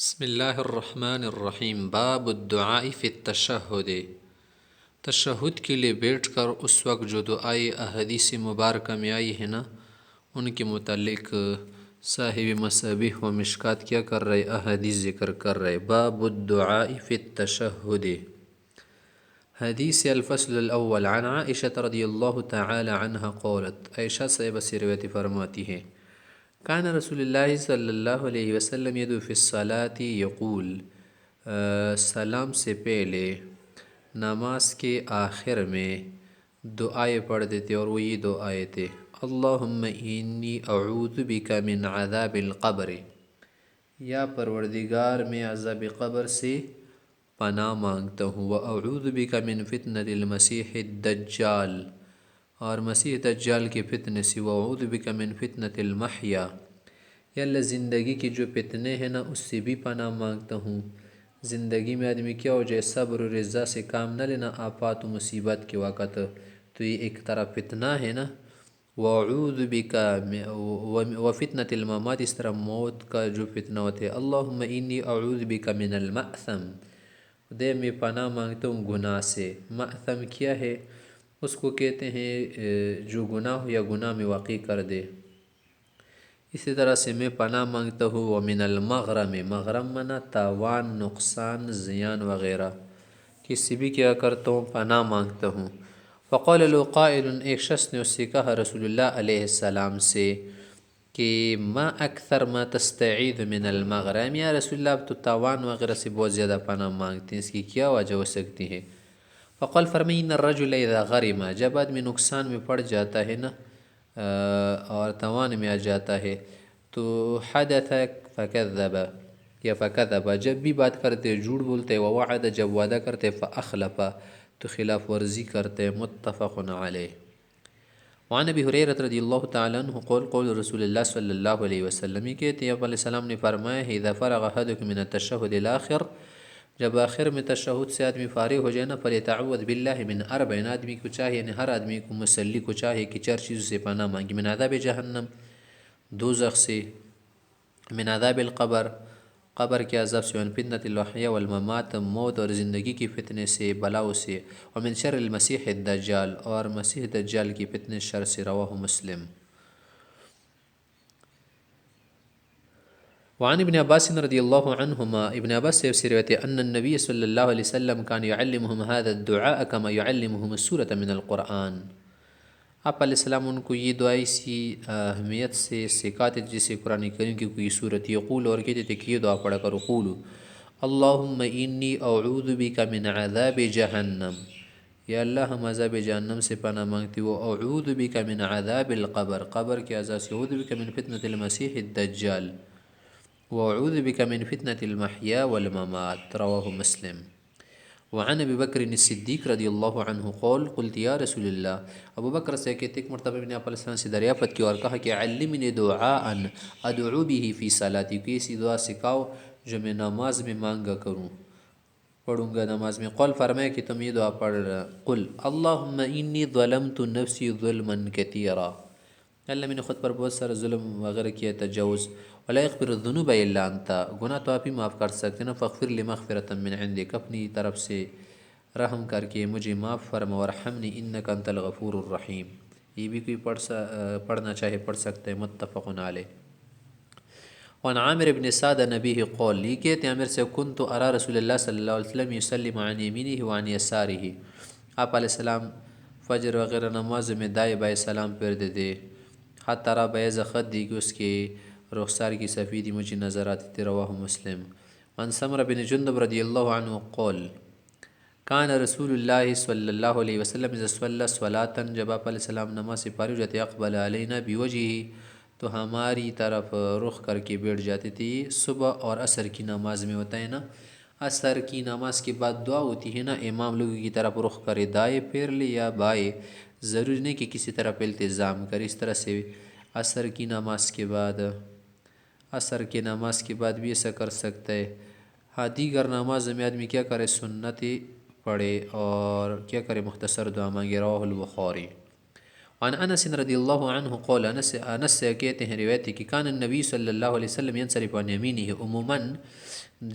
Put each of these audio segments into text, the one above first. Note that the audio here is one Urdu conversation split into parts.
بسم اللہ الرحمن الرحیم۔ باب الدعاء فی التشہد۔ تشہد کے لیے بیٹھ کر اس وقت جو دعائیں احادیث مبارکہ میں آئی ہیں نا، ان کے متعلق صاحب مصابیح و مشکات کیا کر رہے، احادیث ذکر کر رہے۔ باب الدعاء فی التشہد۔ حدیث الفصل الاول عن عائشہ رضی اللہ تعالی عنہ قولت، عائشہ صاحبہ سے روایت فرماتی ہے، کان رسول اللہ صلی اللہ علیہ وسلم یدعو فی الصلاۃ یقول، سلام سے پہلے نماز کے آخر میں دعائیں پڑھ دیتے اور وہ یہ دعائیں تھے، اللہم انی اعوذ بک من عذاب القبر، یا پروردگار میں عذاب قبر سے پناہ مانگتا ہوں، واعوذ بک من فتنۃ المسیح الدجال، اور مسیح دجال کے فتنے سے، واعوذ بک من فتنۃ المحیا، یا اللہ زندگی کی جو فتنے ہیں نا اس سے بھی پناہ مانگتا ہوں۔ زندگی میں آدمی کیا ہو جائے، صبر و رضا سے کام نہ لینا، آفات و مصیبت کے وقت، تو یہ ایک طرح فتنہ ہے نا۔ واعوذ بک وفتنۃ الممات، اس طرح موت کا جو فتنہ ہوتے ہیں، اللہم انی اعوذ بک من المأثم، دے میں پناہ مانگتا ہوں گناہ سے۔ مأثم کیا ہے؟ اس کو کہتے ہیں جو گناہ ہو یا گناہ میں واقع کر دے۔ اسی طرح سے میں پناہ مانگتا ہوں ومن المغرم، مغرم منا تاوان، نقصان، زیان وغیرہ، کسی بھی کیا کرتا ہوں پناہ مانگتا ہوں۔ فقال له قائل، ایک شخص نے اس سے کہا رسول اللہ علیہ السلام سے کہ ما اکثر ما تستعیذ من المغرم، یا رسول اللہ اب تو تاوان وغیرہ سے بہت زیادہ پناہ مانگتے ہیں، اس کی کیا وجہ ہو سکتی ہے؟ فقال، فرمایا ان الرجل اذا غرم، جب آدمی نقصان میں پڑ جاتا ہے نا اور توان میں آ جاتا ہے، تو حدث فکذب، یا فکذب، جب بھی بات کرتے جھوٹ بولتے، ووعد، جب وعدہ کرتے، فاخلف، تو خلاف ورزی کرتے۔ متفق علیہ۔ وعن ابی ہریرہ رضی اللہ تعالیٰ عنہ قول قول رسول اللہ صلی اللہ علیہ وسلم، یہ کہتے ہیں آپ علیہ السلام نے فرمایا ہے، اذا فرغ احدکم من التشہد الاخر، جب آخر میں تشہد سے آدمی فارغ ہو جائے نا، فلیتعوذ باللہ من اربع، آدمی کو چاہیے، یعنی ہر آدمی کو مسلی کو چاہیے کہ چار چیزوں سے پناہ مانگی، من عذاب جہنم، دوزخ سے، من عذاب القبر، قبر کے عذاب سے، ومن فتنۃ المحیا والممات، موت اور زندگی کی فتنے سے، بلاؤ سے، ومن شر المسیح الدجال، اور مسیح دجال کی فتنے شر سے۔ رواہ مسلم۔ وعن ابن عباس رضی اللہ عنہما، ابن عباس سے روایت ہے، ان النبی صلی اللہ علیہ وسلم کان یعلمہم هذا الدعاء کما یعلمہم السورۃ من القرآن، آپ علیہ السلام ان کو یہ دعا اسی اہمیت سے سکھاتے جسے قرآن کریم کی کوئی صورت، یقول، اور کہتے تھے کہ یہ دعا پڑھا کرو، قولو اللہم انی اعوذ بک من عذاب جہنم، یا اللہ ہم عذاب جہنم سے پناہ مانگتے ہو، اعوذ بک من عذاب القبر، قبر کے عذاب سے، اعوذ بک من فتنۃ المسیح الدجال، واعوذ بک من فتنۃ المحیا والممات۔ رواہ مسلم۔ وعن ابی بکر الصدیق رضی اللہ عنہ قول قلت یا رسول اللہ، ابو بکر سے کہتے ایک مرتبہ ابن آپ علیہ السلام سے دریافت کی اور کہا کہ علمنی دعاء ادعو به فی صلاتی، کہ ایسی دعا سکھاؤ جو میں نماز میں مانگا کروں، پڑھوں گا نماز میں۔ قول، فرمایا کہ تم یہ دعا پڑھ رہا، قل اللہم انی ظلمت نفسی ظلما کثیرا، اللہ میں نے خود پر بہت سارا ظلم وغیرہ کیا، تجاوز، ولا یغفر الذنوب الا انت، گناہ تو آپ ہی معاف کر سکتے نا، فاغفر لی مغفرۃ من عندک، اپنی طرف سے رحم کر کے مجھے معاف فرما، وارحمنی انک انت الغفور الرحیم، یہ بھی کوئی پڑھنا چاہے پڑھ سکتے ہیں۔ متفق علیہ۔ وعن عامر بن سعد نبیہ قول، یہ کہتے ہیں عامر سے، کنت ارى رسول اللہ صلی اللہ علیہ وسلم یسلم عن یمینہ وعن یسارہ، آپ علیہ السلام فجر وغیرہ نماز میں دائیں بائیں سلام پھیر دیتے، حتی ارى بیاض خدہ، کہ اس کے رخسار کی سفیدی مجھے نظر آتی تھی۔ رواہ مسلم۔ عن سمرہ بن جندب رضی اللہ عنہ قول، کان رسول اللہ صلی اللہ علیہ وسلم اذا صلی صلاۃ، جب آپ علیہ السلام نماز سے فارغ ہو جاتے، اقبل علینا بوجہہ، تو ہماری طرف رخ کر کے بیٹھ جاتی تھی۔ صبح اور عصر کی نماز میں ہوتا ہے نا، عصر کی نماز کے بعد دعا ہوتی ہے نا، امام لوگوں کی طرف رخ کرے، دائیں پھیر لے یا بائیں، ضروری نہیں کہ کسی طرف التزام کرے، اس طرح سے عصر کی نماز کے بعد، عصر کی نماز کے بعد بھی ایسا کر سکتا ہے۔ ہاں، دیگر نماز میں آدمی کیا کرے، سنت پڑھے اور کیا کرے، مختصر دعا مانگے۔ رواہ البخاری۔ وعن انس رضی اللہ عنہ قول، انس سے کہتے ہیں روایت ہے کہ کان النبی صلی اللہ علیہ وسلم ینصرف عن یمینہ، عموماً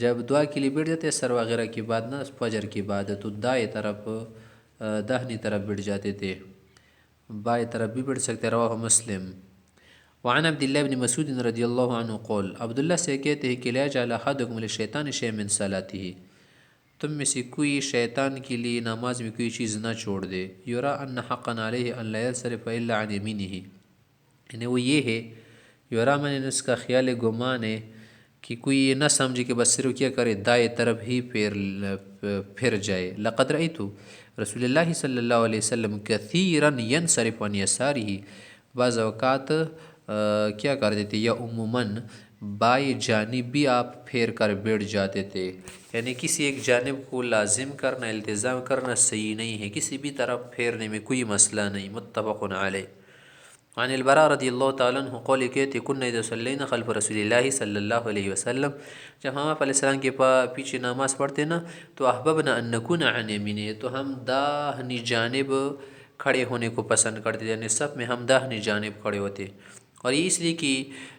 جب دعا کے لیے بیٹھ جاتے سر وغیرہ کی بعد نا فجر کی بعد تو دائیں طرف داہنی طرف بیٹھ جاتے تھے، بائیں طرف بھی بیٹھ سکتے، رواہ مسلم۔ وعن عبداللہ بن مسعود رضی اللہ عنہ قول، عبداللہ سے کہتے ہیں کہ لا يجعل احدکم للشیطان شیئا من صلاته، تم میں سے کوئی شیطان کے لیے نماز میں کوئی چیز نہ چھوڑ دے، یرا ان حقا علیہ ان لا ينصرف الا عن یمینہ، یعنی وہ یہ ہے، یرا میں نے اس کا خیال گمان ہے کہ کوئی یہ نہ سمجھے کہ بس صرف کیا کرے دائیں طرف ہی پھر جائے۔ لقد رأیت رسول اللہ صلی اللہ علیہ وسلم کثیرا ینصرف عن یسارہ، بعض اوقات کیا کرتے تھے یا عموماً بائیں جانب بھی آپ پھیر کر بیٹھ جاتے تھے، یعنی کسی ایک جانب کو لازم کرنا، التزام کرنا صحیح نہیں ہے، کسی بھی طرف پھیرنے میں کوئی مسئلہ نہیں۔ متفق علیہ۔ عن البراء رضی اللہ تعالیٰ عنہ قول کہتے کننا اذا صلینا خلف رسول اللہ صلی اللہ علیہ وسلم، جب ہم آپ علیہ السلام کے پیچھے نماز پڑھتے نا تو احببنا ان نکون عن یمینہ، تو ہم داہنی جانب کھڑے ہونے کو پسند کرتے، یعنی سب میں ہم داہنی جانب کھڑے ہوتے، اور یہ اس لیے کہ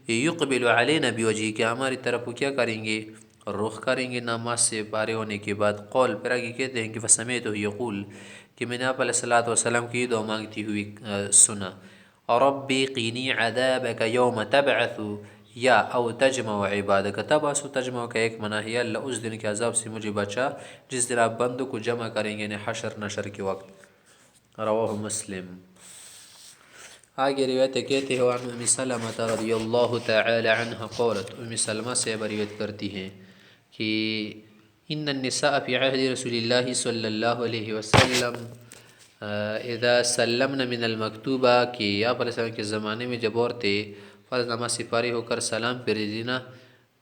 یقبل علینا بوجہہ، کہ ہماری طرف وہ کیا کریں گے، رخ کریں گے نماز سے پارے ہونے کے بعد۔ قول پھر آگے کہتے ہیں کہ فسمعتہ یقول، کہ میں نے آپ علیہ الصلوۃ والسلام کی دعا مانگتی ہوئی سنا، ربی قینی عذابک یوم تبعث یا او تجمع عبادک، تبعث و تجمع کا ایک معنی ہے اللہ اس دن کے عذاب سے مجھے بچا جس دن آپ بندوں کو جمع کریں گے، یعنی حشر نشر کے وقت۔ رواہ مسلم۔ آگے روایت کہتے ہیں عن ام سلمہ رضی اللہ تعالی عنہ قولت، ام سلمہ سے روایت کرتی ہیں کہ ان النساء فی عہد رسول اللہ صلی اللہ علیہ وسلم اذا سلمنا من المکتوبہ، کہ آپ علیہ السلام کے زمانے میں جب عورتیں فرض نماز سے فارغ ہو کر سلام پھیر دینا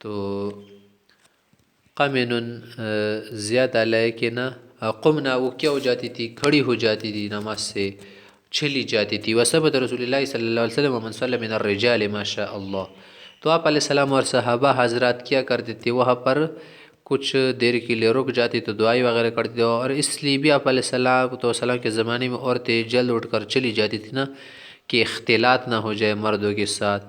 تو قمن زیادہ لائے کہ نا قمنا، وہ کیا ہو جاتی تھی، کھڑی ہو جاتی تھی، نماز سے چلی جاتی تھی۔ وثبت رسول اللہ صلی اللہ علیہ وسلم ومن صلی من الرجال ما شاء اللہ، تو آپ علیہ السلام اور صحابہ حضرات کیا کرتے تھے، وہاں پر کچھ دیر کے لیے رک جاتی تو دعائیں وغیرہ کرتے تھے، اور اس لیے بھی آپ علیہ السلام کے زمانے میں عورتیں جلد اٹھ کر چلی جاتی تھی نا کہ اختلاط نہ ہو جائے مردوں کے ساتھ۔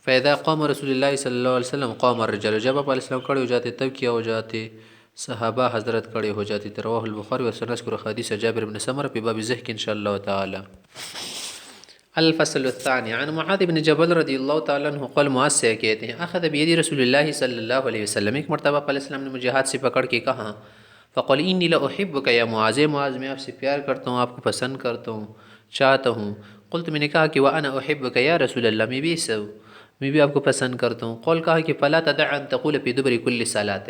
فیضا قوم رسول اللہ صلی اللہ علیہ وسلم قوم الرجال، جب آپ علیہ السلام کھڑے ہو جاتے تب کیا ہو جاتے، صحابہ حضرت کھڑے ہو جاتے تھے۔ رواہ البخاری وسنذکر حدیث جابر بن سمرہ فی باب الضحک انشاءاللہ تعالی۔ الفصل الثانی عن معاذ بن جبل رضی اللہ تعالیٰ عنہ قال، معاذ سے کہتے ہیں اخذ بید رسول اللہ صلی اللہ علیہ وسلم، ایک مرتبہ علیہ السلام نے مجھے ہاتھ سے پکڑ کے کہا، فقال انی لاحبک یا معاذ، معاذ میں آپ سے پیار کرتا ہوں، آپ کو پسند کرتا ہوں، چاہتا ہوں۔ قلت، میں نے کہا کہ وانا احبک یا رسول اللہ، میں بھی آپ کو پسند کرتا ہوں۔ قول کہا کہ فلا تدع ان تقول فی دبر کل صلاۃ،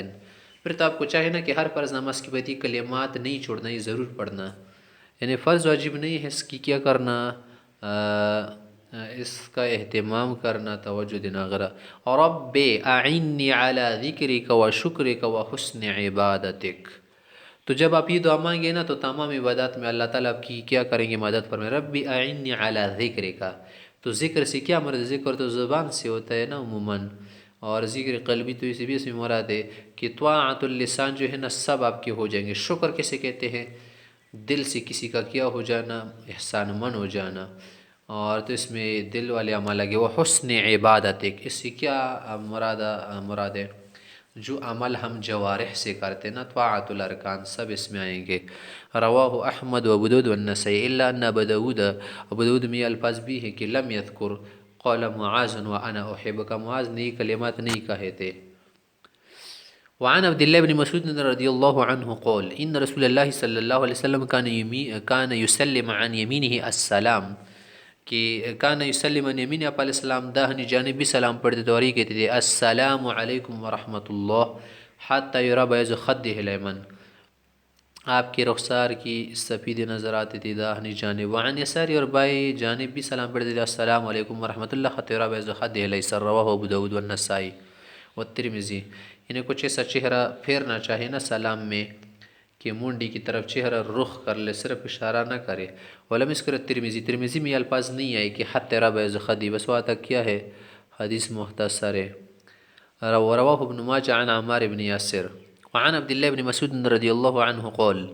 پھر تو آپ کو چاہے نا کہ ہر فرض نماز کی بعد کلمات نہیں چھوڑنا، یہ ضرور پڑھنا، یعنی فرض واجب نہیں ہے اس کی کیا کرنا، اس کا اہتمام کرنا، توجہ دینا وغیرہ۔ رب اعنی علی ذکرک و شکرک و حسن عبادتک، تو جب آپ یہ دعا مانگے نا تو تمام عبادات میں اللہ تعالیٰ آپ کی کیا کریں گے، مدد فرمائے۔ رب اعنی علی ذکرک، تو ذکر سے کیا مراد، ذکر تو زبان سے ہوتا ہے نا عموماً، اور ذکر قلبی تو اسی بھی اس میں مراد ہے کہ طاعت اللسان جو ہے نا سب آپ کے ہو جائیں گے۔ شکر کیسے کہتے ہیں، دل سے کسی کا کیا ہو جانا، احسان من ہو جانا، اور تو اس میں دل والے عمل لگے۔ وہ حسن عبادت، اس سے کیا مراد ہے، جو عمل ہم جوارح سے کرتے نا، طاعت الارکان سب اس میں آئیں گے۔ رواہ احمد و ابو داؤد والنسائی الا ان ابو داؤد میں یہ الفاظ بھی ہے کہ لم یذکر قول معاذ وانا احبک، معاذ نے یہ کلمات نہیں کہے تھے۔ وعن عبداللہ بن مسعود رضی اللہ عنہ قول ان رسول اللہ صلی اللہ علیہ وسلم کان یسلم عن یمینہ السلام، کہ کان یسلم عن یمینہ، آپ علیہ السلام داہنی جانب بھی سلام پڑھتے تھے اور یہ کہتے تھے السلام علیکم ورحمۃ اللہ حتی یری بیاض خدہ الایمن، آپ کے رخسار کی سفید نظر آتی تھی داہنی جانب۔ وعن یساری، اور بائیں جانب بھی سلام پڑھتے تھے السلام علیکم ورحمۃ اللہ حتی یری بیاض خدہ الیسر، رواہ ابو داؤد والنسائی والترمذی، یعنی کچھ ایسا چہرہ پھیرنا چاہیے نا سلام میں کہ منڈی کی طرف چہرہ رخ کر لے، صرف اشارہ نہ کرے۔ ولم یذکر ترمذی میں یہ الفاظ نہیں آئے کہ حتی یری بیاض خدہ، بس وہاں تک کیا ہے، حدیث مختصر ہے۔ رواہ ابن ماجہ عن عمار بن یاسر وعن عبداللہ بن مسعود رضی اللہ عنہ قول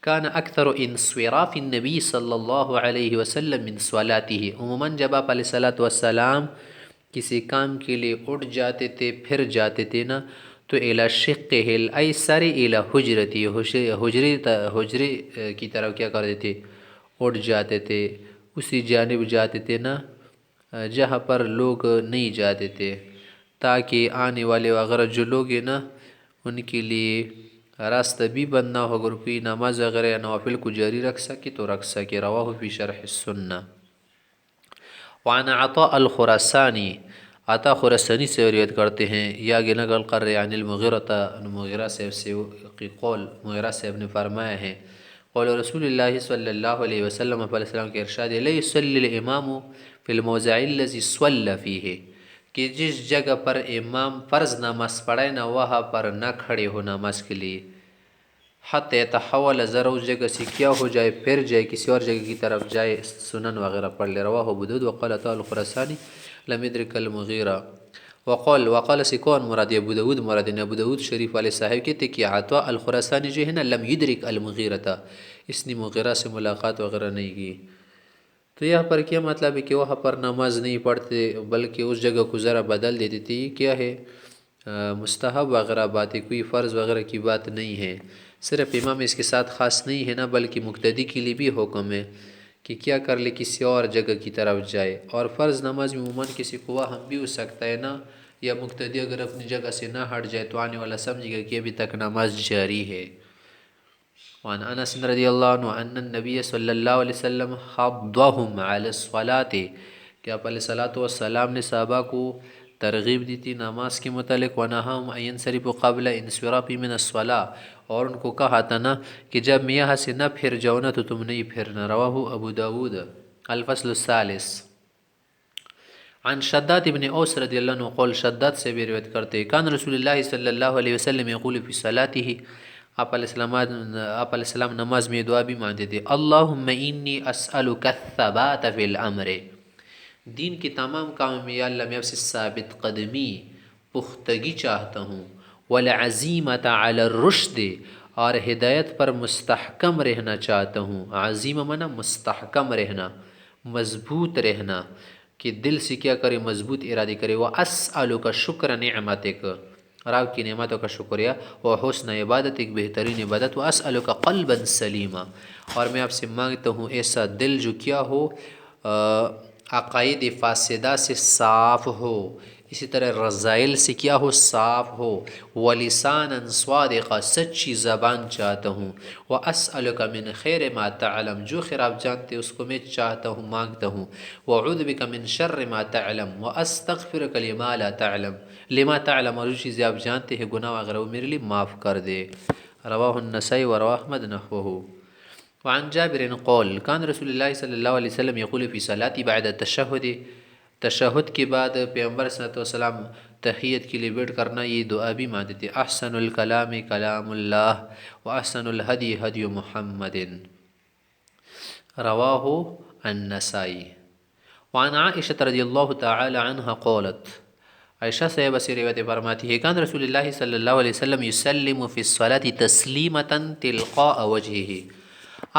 کان اکثر انصراف النبی صلی اللہ علیہ وسلم من صلاته، عموماً جب آپ علیہ الصلاۃ والسلام کسی کام کے لیے اٹھ جاتے تھے پھر جاتے تھے نا، تو الی شقہ الایسر الی حجرتی، حجرے کی طرف کیا کرتے تھے، اٹھ جاتے تھے، اسی جانب جاتے تھے نا جہاں پر لوگ نہیں جاتے تھے، تاکہ آنے والے وغیرہ جو لوگ ہیں نا ان کے لیے راستہ بھی بند نہ ہو، اگر کوئی نماز وغیرہ یا نوافل کو جاری رکھ سکے تو رکھ سکے۔ رواہ فی شرح السنہ۔ وعن عطاء الخراسانی، عطا خراسانی سے روایت کرتے ہیں، یا آگے نقل کر رہے عن مغیرہ صاحب سے کہ قول مغیرہ صاحب نے فرمایا ہے، قول رسول اللہ صلی اللہ علیہ وسلم علیہ السلام کے ارشاد ہے، لا یصلی الامام فی الموضع الذی صلی فیہ، کہ جس جگہ پر امام فرض نماز پڑھائے نا وہاں پر نہ کھڑے ہو نماز کے لیے، حتی یتحول، ذرا اس جگہ سے کیا ہو جائے پھر جائے کسی اور جگہ کی طرف جائے سنن وغیرہ پڑھ لے۔ رواہ ابو داؤد وقال عطاء الخراسانی لم يدرك المغیرہ، وقال سے کون مراد، ابو داؤد مراد، ابو داؤد شریف والے صاحب کہتے کہ عطاء الخراسانی جو ہے نا لم يدرك المغیرہ تھا، اس نے مغیرہ سے ملاقات وغیرہ نہیں کی۔ تو یہاں پر کیا مطلب ہے کہ وہاں پر نماز نہیں پڑھتے بلکہ اس جگہ کو ذرا بدل دیتی تھی، کیا ہے مستحب وغیرہ بات ہے، کوئی فرض وغیرہ کی بات نہیں ہے، صرف امام اس کے ساتھ خاص نہیں ہے نا بلکہ مقتدی کے لیے بھی حکم ہے کہ کیا کر لے کسی اور جگہ کی طرف جائے، اور فرض نماز میں عموماً کسی کو وہم بھی ہو سکتا ہے نا، یا مقتدی اگر اپنی جگہ سے نہ ہٹ جائے تو آنے والا سمجھے گا کہ ابھی تک نماز جاری ہے۔ وعن انس رضی اللہ عنہ ان النبی صلی اللہ علیہ وسلم حضهم علی الصلاة، کہ آپ علیہ الصلاۃ والسلام نے صحابہ کو ترغیب دی تھی نماز کے متعلق، ونہاهم ان ينصرفوا قبل انصرافهم من الصلاة، اور ان کو کہا تھا نا کہ جب میں یہاں سے نہ پھر جاؤ نا تو تم نہیں پھرنا۔ رواہ ابو داود۔ الفصل الثالث۔ عن شداد ابن اوس رضی اللہ عنہ قول، شداد سے بھی روایت کرتے ہیں، کان رسول اللہ صلی اللہ علیہ وسلم یقول فی صلاته، آپ علیہ السلام نماز میں دعا بھی مانتے تھے، اللہم انی اسألک الثبات فی الامر، دین کے تمام کاموں میں یا اللہ میں آپ سے ثابت قدمی پختگی چاہتا ہوں، والعزیمت علی الرشد، اور ہدایت پر مستحکم رہنا چاہتا ہوں، عزیمہ منا مستحکم رہنا، مضبوط رہنا، کہ دل سے کیا کرے مضبوط ارادے کرے، واسألک شکر نعمتک، اور آپ کی نعمتوں کا شکریہ، و حسن عبادت، ایک بہترین عبادت، واسألک قلبا سلیما، اور میں آپ سے مانگتا ہوں ایسا دل جو کیا ہو عقائد فاسدہ سے صاف ہو، اسی طرح رذائل سے کیا ہو صاف ہو، ولسانا صادقا، سچی زبان چاہتا ہوں، واسألک من خیر ما تعلم، جو خیر آپ جانتے اس کو میں چاہتا ہوں مانگتا ہوں، واعوذ بک من شر ما تعلم، واستغفرک لما لا تعلم، لما تعلم، اور جو چیزیں آپ جانتے ہیں گناہ وغیرہ وہ میرے لیے معاف کر دے۔ رواہ النسائی و رواہ احمد نحوہ۔ وعن جابر قول، کان رسول اللہ صلی اللہ علیہ وسلم یقول فی صلاتی بعد التشہد، تشہد کے بعد پیغمبر صلی اللہ علیہ وسلم تحیت کے لیے بیٹھ کرنا یہ دعا بھی مانتے تھے، احسن الکلام کلام اللہ، و احسن الہدی ہدی محمد۔ رواہ النسائی۔ وعن عائشہ رضی اللہ تعالی عنہ قولت، عائشہ صاحبہ سے روایت فرماتی ہے، کان رسول اللہ صلی اللہ علیہ وسلم یسلم فی الصلاة تسلیمتا تلقاء وجہہ،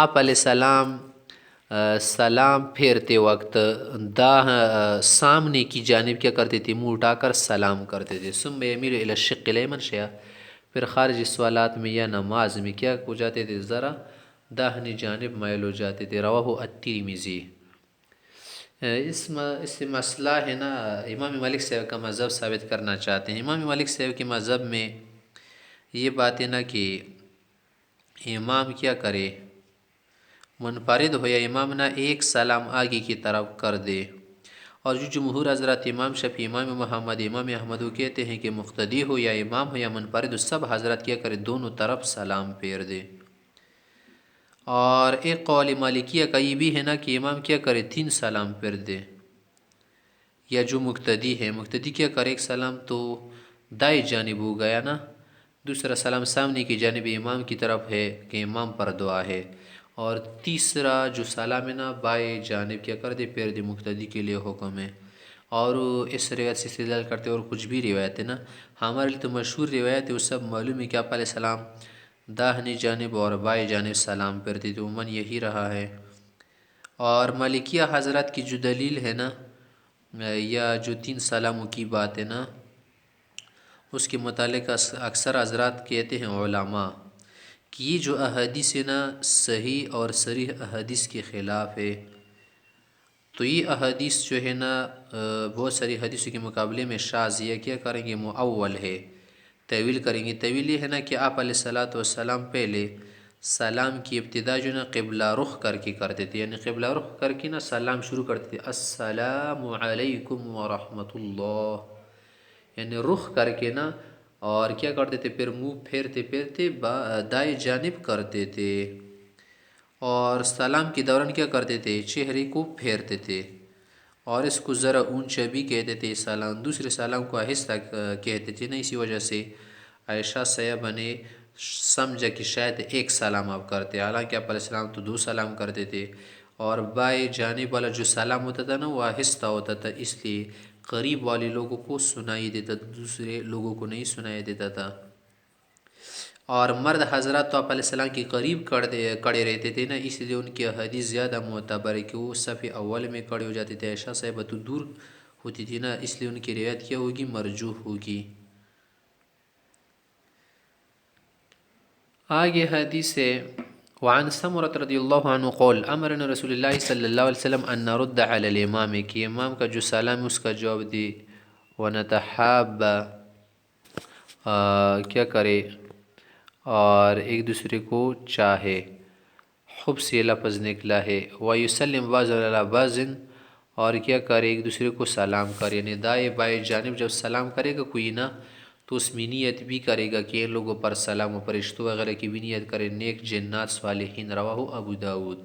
آپ علیہ السلام سلام پھیرتے وقت سامنے کی جانب کیا کرتے تھے، منہ اٹھا کر سلام کرتے تھے، ثم یمیل الی الشق الیمن شیئا، پھر خارج صلات میں یا نماز میں کیا ہو جاتے تھے، ذرا داہنی جانب مائل ہو جاتے تھے۔ رواہ الترمذی۔ اس سے مسئلہ ہے نا، امام مالک صاحب کا مذہب ثابت کرنا چاہتے ہیں۔ امام مالک صاحب کے مذہب میں یہ بات ہے نا کہ امام کیا کرے، منفرد ہو یا امام نہ ایک سلام آگے کی طرف کر دے، اور جو جمہور حضرات امام شفیع، امام محمد، امام احمد وہ کہتے ہیں کہ مقتدی ہو یا امام ہو یا منفرد، سب حضرات کیا کرے دونوں طرف سلام پھیر دے۔ اور ایک قول مالکیہ کا یہ بھی ہے نا کہ امام کیا کرے 3 سلام پھیر دے، یا جو مقتدی ہے، مقتدی کیا کرے ایک سلام تو دائیں جانب ہو گیا نا، دوسرا سلام سامنے کی جانب امام کی طرف ہے کہ امام پر دعا ہے، اور تیسرا جو سلام ہے نا بائیں جانب کیا کر دے پھیر دے، مقتدی کے لیے حکم ہے۔ اور اس روایت سے استدلال کرتے اور کچھ بھی روایت ہے نا، ہمارے لیے تو مشہور روایت ہے، وہ سب معلوم ہے کہ آپ علیہ السلام داہنی جانب اور بائیں جانب سلام پھیرتے تھے، عموماً یہی رہا ہے۔ اور مالکیہ حضرات کی جو دلیل ہے نا، یا جو 3 سلاموں کی بات ہے نا، اس کے متعلق اکثر حضرات کہتے ہیں علماء کہ یہ جو احادیث ہے نا صحیح اور صریح احادیث کے خلاف ہے۔ تو یہ احادیث جو ہے نا بہت ساری حدیثوں کے مقابلے میں شاذ، یا کیا کریں گے مؤول ہے، تعویل کریں گے۔ تعویل یہ ہے نا کہ آپ علیہ الصلاۃ والسلام پہلے سلام کی ابتدا جو نا قبلہ رخ کر کے کرتے تھے، یعنی قبلہ رخ کر کے نا سلام شروع کرتے تھے، السلام علیکم ورحمۃ اللہ، یعنی رخ کر کے نا، اور کیا کرتے تھے پھر منہ پھیرتے پھیرتے دائیں جانب کرتے تھے، اور سلام کے دوران کیا کرتے تھے چہرے کو پھیرتے تھے، اور اس کو ذرا اونچا بھی کہتے تھے سلام، دوسرے سلام کو آہستہ کہتے تھے نا۔ اسی وجہ سے عائشہ صاحبہ نے سمجھا کہ شاید ایک سلام آپ کرتے، حالانکہ آپ علیہ السلام تو 2 سلام کرتے تھے، اور بائیں جانب والا جو سلام ہوتا تھا نا وہ آہستہ ہوتا تھا، اس لیے قریب والے لوگوں کو سنائی دیتا تھا، دوسرے لوگوں کو نہیں سنائی دیتا تھا۔ اور مرد حضرات تو آپ علیہ السلام کے قریب کھڑے رہتے تھے نا، اس لیے ان کی حدیث زیادہ معتبر ہے کہ وہ صف اول میں کھڑے ہو جاتے تھے، عائشہ صاحبہ تو دور ہوتی تھی نا، اس لیے ان کی روایت کیا ہوگی مرجوح ہوگی۔ آگے حدیث ہے، وعن سمرة رضی اللہ عنہ قول امرنا رسول اللہ صلی اللہ علیہ وسلم ان نرد علی الامام، کہ امام کا جو سلام اس کا جواب دے، ونتحاب کیا کرے اور ایک دوسرے کو چاہے، حب سے لفظ نکلا ہے، وَيُسَلِّمْ بَعْضُ عَلَى بَعْضٍ، اور کیا کرے ایک دوسرے کو سلام کرے، یعنی دائیں بائیں جانب جب سلام کرے گا کوئی نا تو اس میں نیت بھی کرے گا کہ ان لوگوں پر سلام و فرشتوں وغیرہ کی بھی نیت کرے، نیک جنات صالحین، رواہ ابو داود۔